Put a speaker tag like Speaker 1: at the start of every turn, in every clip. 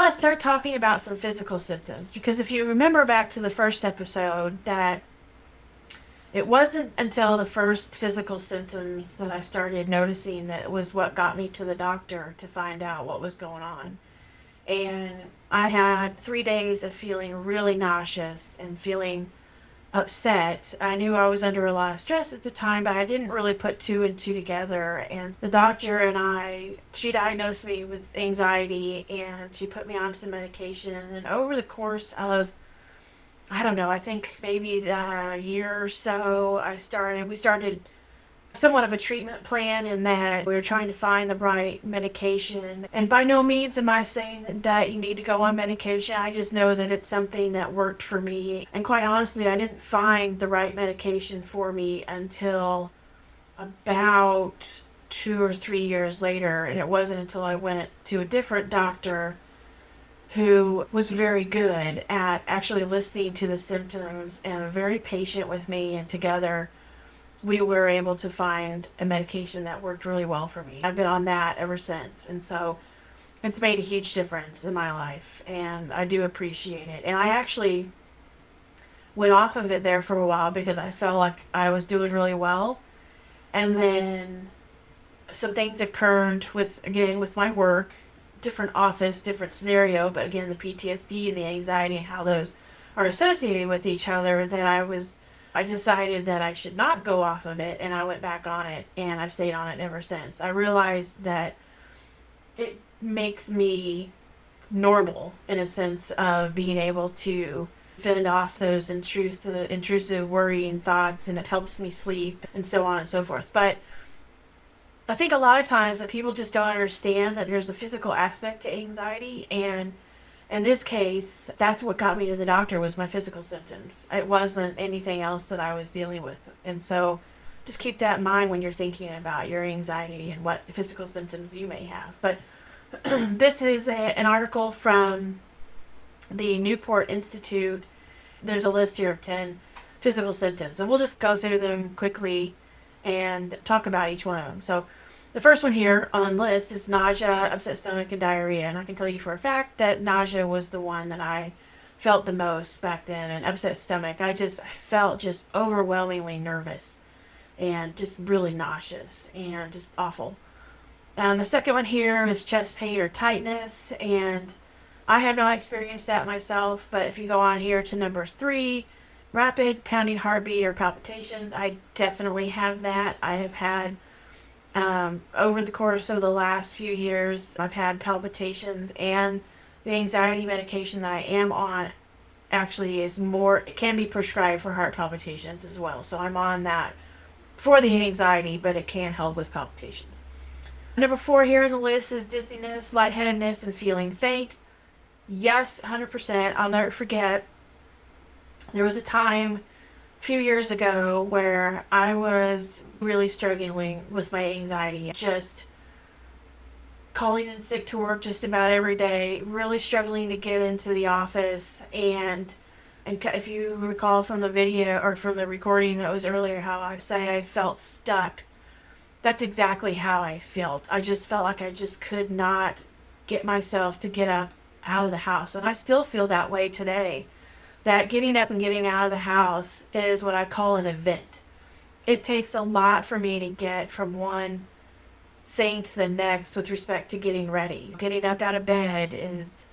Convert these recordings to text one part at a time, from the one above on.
Speaker 1: Let's start talking about some physical symptoms because if you remember back to the first episode, that it wasn't until the first physical symptoms that I started noticing that it was what got me to the doctor to find out what was going on. And I had 3 days of feeling really nauseous and feeling upset. I knew I was under a lot of stress at the time, but I didn't really put two and two together. And the doctor and she diagnosed me with anxiety and she put me on some medication. And over the course of, I don't know, I think maybe a year or so, we started somewhat of a treatment plan in that we were trying to find the right medication. And by no means am I saying that you need to go on medication. I just know that it's something that worked for me. And quite honestly, I didn't find the right medication for me until about 2 or 3 years later. And it wasn't until I went to a different doctor who was very good at actually listening to the symptoms and very patient with me, and together we were able to find a medication that worked really well for me. I've been on that ever since. And so it's made a huge difference in my life. And I do appreciate it. And I actually went off of it there for a while because I felt like I was doing really well. And then some things occurred with my work, different office, different scenario, but again, the PTSD and the anxiety and how those are associated with each other, that I decided that I should not go off of it, and I went back on it, and I've stayed on it ever since. I realized that it makes me normal in a sense of being able to fend off those intrusive worrying thoughts, and it helps me sleep and so on and so forth. But I think a lot of times that people just don't understand that there's a physical aspect to anxiety, and in this case, that's what got me to the doctor, was my physical symptoms. It wasn't anything else that I was dealing with. And so just keep that in mind when you're thinking about your anxiety and what physical symptoms you may have. But this is an article from the Newport Institute. There's a list here of 10 physical symptoms, and we'll just go through them quickly and talk about each one of them. So the first one here on the list is nausea, upset stomach, and diarrhea. And I can tell you for a fact that nausea was the one that I felt the most back then. And upset stomach, I felt just overwhelmingly nervous and just really nauseous and just awful. And the second one here is chest pain or tightness. And I have not experienced that myself, but if you go on here to number 3, rapid pounding heartbeat or palpitations, I definitely have that. I have had over the course of the last few years, I've had palpitations, and the anxiety medication that I am on actually it can be prescribed for heart palpitations as well. So I'm on that for the anxiety, but it can help with palpitations. Number 4 here on the list is dizziness, lightheadedness, and feeling faint. Yes, 100%. I'll never forget. There was a time few years ago where I was really struggling with my anxiety, just calling in sick to work just about every day, really struggling to get into the office. And if you recall from the video or from the recording that was earlier, how I say I felt stuck, that's exactly how I felt. I just felt like I just could not get myself to get up out of the house. And I still feel that way today. That getting up and getting out of the house is what I call an event. It takes a lot for me to get from one thing to the next with respect to getting ready. Getting up out of bed is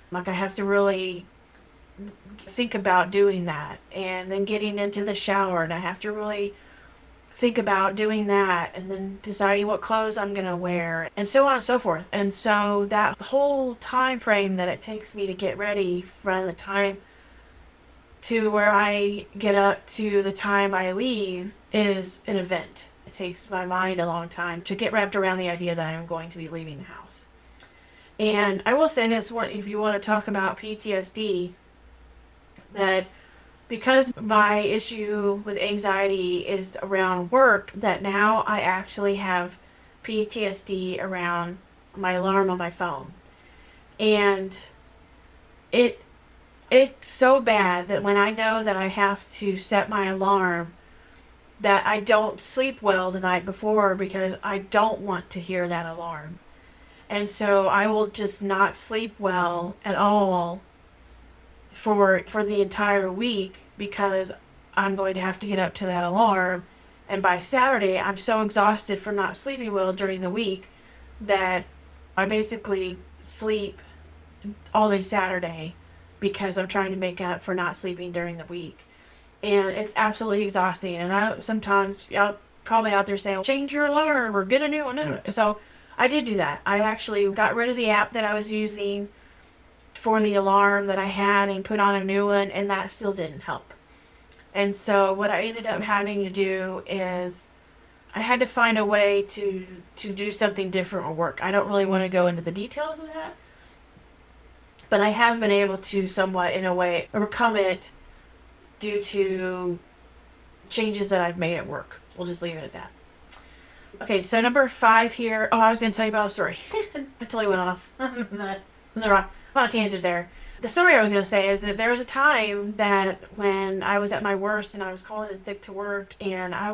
Speaker 1: like I have to really think about doing that. And then getting into the shower, and I have to really think about doing that, and then deciding what clothes I'm going to wear, and so on and so forth. And so that whole time frame that it takes me to get ready from the time to where I get up to the time I leave is an event. It takes my mind a long time to get wrapped around the idea that I'm going to be leaving the house. And I will say this, if you want to talk about PTSD, that because my issue with anxiety is around work, that now I actually have PTSD around my alarm on my phone. And it's so bad that when I know that I have to set my alarm, that I don't sleep well the night before because I don't want to hear that alarm. And so I will just not sleep well at all for the entire week because I'm going to have to get up to that alarm. And by Saturday, I'm so exhausted from not sleeping well during the week that I basically sleep all day Saturday because I'm trying to make up for not sleeping during the week. And it's absolutely exhausting. And I sometimes, y'all probably out there saying, change your alarm or get a new one. So I did do that. I actually got rid of the app that I was using for the alarm that I had and put on a new one, and that still didn't help. And so what I ended up having to do is I had to find a way to do something different with work. I don't really want to go into the details of that, but I have been able to somewhat, in a way, overcome it due to changes that I've made at work. We'll just leave it at that. Okay, so number 5 here. Oh, I was going to tell you about a story. I totally went off. On a tangent there. The story I was going to say is that there was a time that when I was at my worst and I was calling in sick to work, and I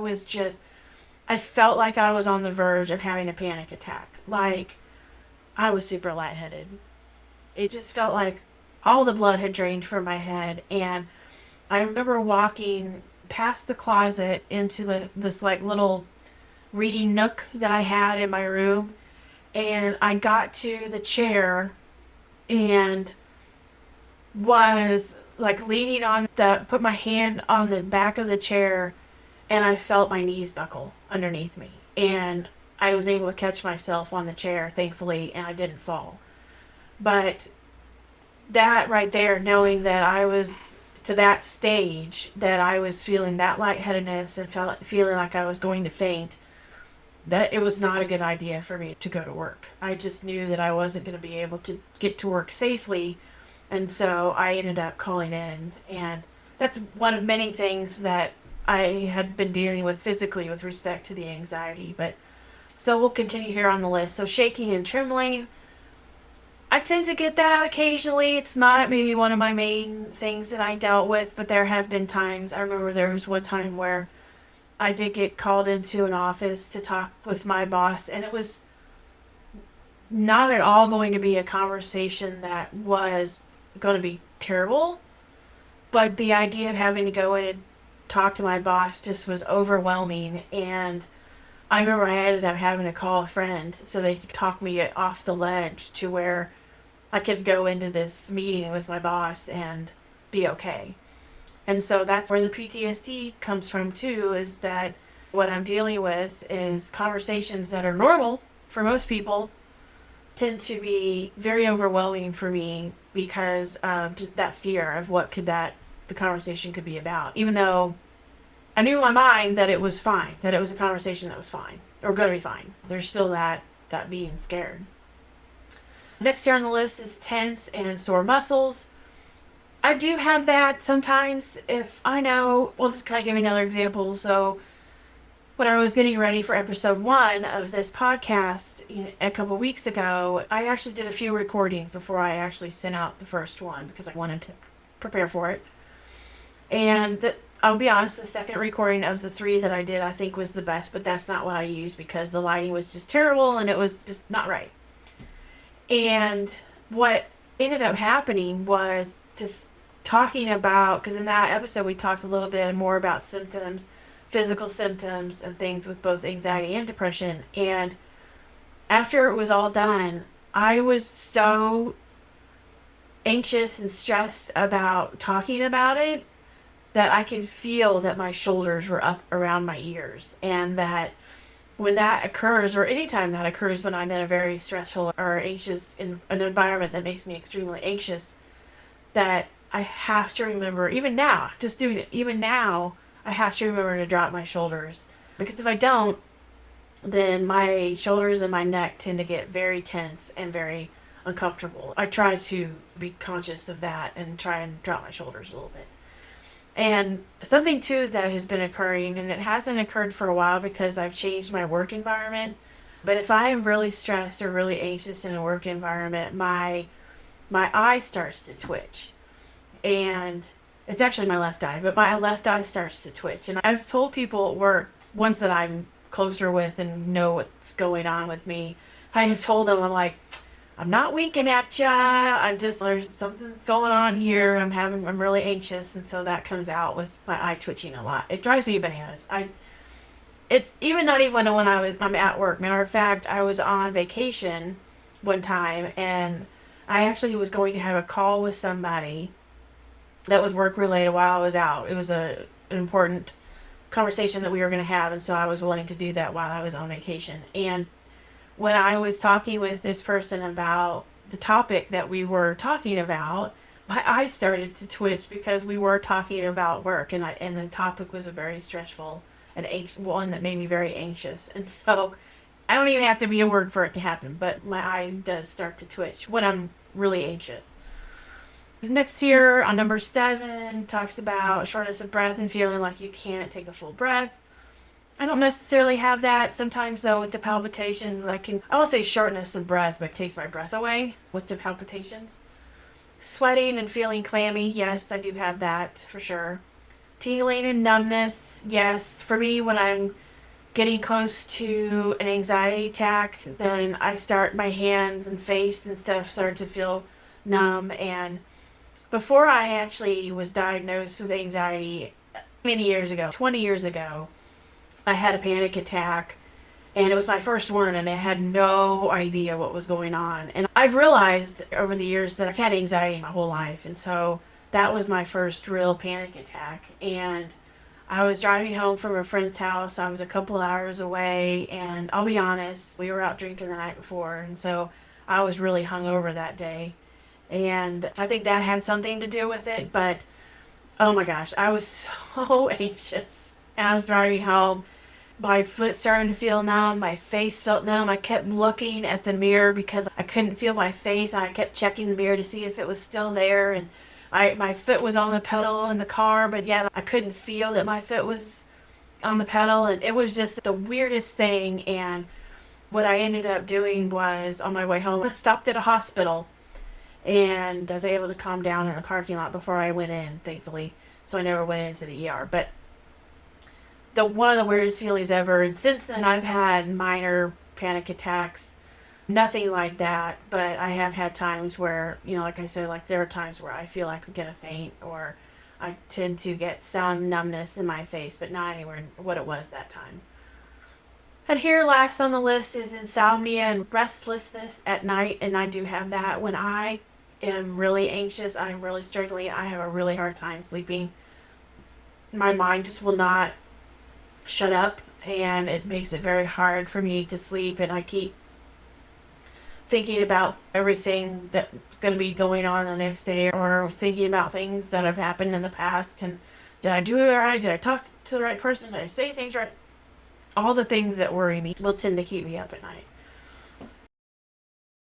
Speaker 1: felt like I was on the verge of having a panic attack. Like, I was super lightheaded. It just felt like all the blood had drained from my head, and I remember walking past the closet into this like little reading nook that I had in my room, and I got to the chair and was like leaning on put my hand on the back of the chair, and I felt my knees buckle underneath me, and I was able to catch myself on the chair, thankfully, and I didn't fall. But that right there, knowing that I was to that stage, that I was feeling that lightheadedness and feeling like I was going to faint, that it was not a good idea for me to go to work. I just knew that I wasn't going to be able to get to work safely, and so I ended up calling in. And that's one of many things that I had been dealing with physically with respect to the anxiety. But so we'll continue here on the list. So shaking and trembling, I tend to get that occasionally. It's not maybe one of my main things that I dealt with, but there have been times. I remember there was one time where I did get called into an office to talk with my boss, and it was not at all going to be a conversation that was going to be terrible, but the idea of having to go in and talk to my boss just was overwhelming. And I remember I ended up having to call a friend so they could talk me off the ledge to where I could go into this meeting with my boss and be okay. And so that's where the PTSD comes from too, is that what I'm dealing with is conversations that are normal for most people tend to be very overwhelming for me because of just that fear of what the conversation could be about. Even though I knew in my mind that it was fine, that it was a conversation that was fine, or going to be fine. There's still that being scared. Next here on the list is tense and sore muscles. I do have that sometimes if I know, we'll just kind of give you another example. So when I was getting ready for episode 1 of this podcast a couple weeks ago, I actually did a few recordings before I actually sent out the first one because I wanted to prepare for it. And I'll be honest, the second recording of the 3 that I did, I think was the best, but that's not what I used because the lighting was just terrible and it was just not right. And what ended up happening was just talking about, because in that episode we talked a little bit more about symptoms, physical symptoms and things with both anxiety and depression. And after it was all done, I was so anxious and stressed about talking about it that I could feel that my shoulders were up around my ears. And that when that occurs, or anytime that occurs when I'm in a very stressful or anxious in an environment that makes me extremely anxious, that I have to remember, even now, just doing it, even now, I have to remember to drop my shoulders. Because if I don't, then my shoulders and my neck tend to get very tense and very uncomfortable. I try to be conscious of that and try and drop my shoulders a little bit. And something too that has been occurring, and it hasn't occurred for a while because I've changed my work environment, but if I am really stressed or really anxious in a work environment, my eye starts to twitch. And it's actually my left eye, but my left eye starts to twitch. And I've told people at work, ones that I'm closer with and know what's going on with me, I have told them, I'm like, I'm not winking at ya. I'm just, there's something's going on here. I'm really anxious. And so that comes out with my eye twitching a lot. It drives me bananas. It's even not even when I'm at work. Matter of fact, I was on vacation one time and I actually was going to have a call with somebody that was work related while I was out. It was an important conversation that we were going to have. And so I was willing to do that while I was on vacation. And when I was talking with this person about the topic that we were talking about, my eyes started to twitch because we were talking about work, and the topic was a very stressful and one that made me very anxious. And so I don't even have to be at work for it to happen, but my eye does start to twitch when I'm really anxious. Next here on number 7 talks about shortness of breath and feeling like you can't take a full breath. I don't necessarily have that. Sometimes though with the palpitations, I won't say shortness of breath, but it takes my breath away with the palpitations. Sweating and feeling clammy, yes, I do have that for sure. Tingling and numbness, yes. For me, when I'm getting close to an anxiety attack, then my hands and face and stuff start to feel numb. And before I actually was diagnosed with anxiety many years ago, 20 years ago, I had a panic attack, and it was my first one, and I had no idea what was going on. And I've realized over the years that I've had anxiety my whole life, and so that was my first real panic attack. And I was driving home from a friend's house. I was a couple hours away, and I'll be honest, we were out drinking the night before, and so I was really hungover that day. And I think that had something to do with it, but oh my gosh, I was so anxious. And I was driving home. My foot started to feel numb. My face felt numb. I kept looking at the mirror because I couldn't feel my face. And I kept checking the mirror to see if it was still there. And my foot was on the pedal in the car, but yet I couldn't feel that my foot was on the pedal. And it was just the weirdest thing. And what I ended up doing was, on my way home, I stopped at a hospital. And I was able to calm down in a parking lot before I went in, thankfully. So I never went into the ER. But one of the weirdest feelings ever. And since then, I've had minor panic attacks, nothing like that. But I have had times where, like I said, there are times where I feel like I'm gonna faint, or I tend to get some numbness in my face, but not anywhere what it was that time. And here, last on the list is insomnia and restlessness at night. And I do have that. When I am really anxious, I'm really struggling, I have a really hard time sleeping. My mind just will not shut up, and it makes it very hard for me to sleep, and I keep thinking about everything that's going to be going on the next day, or thinking about things that have happened in the past, and did I do it right? Did I talk to the right person? Did I say things right? All the things that worry me will tend to keep me up at night.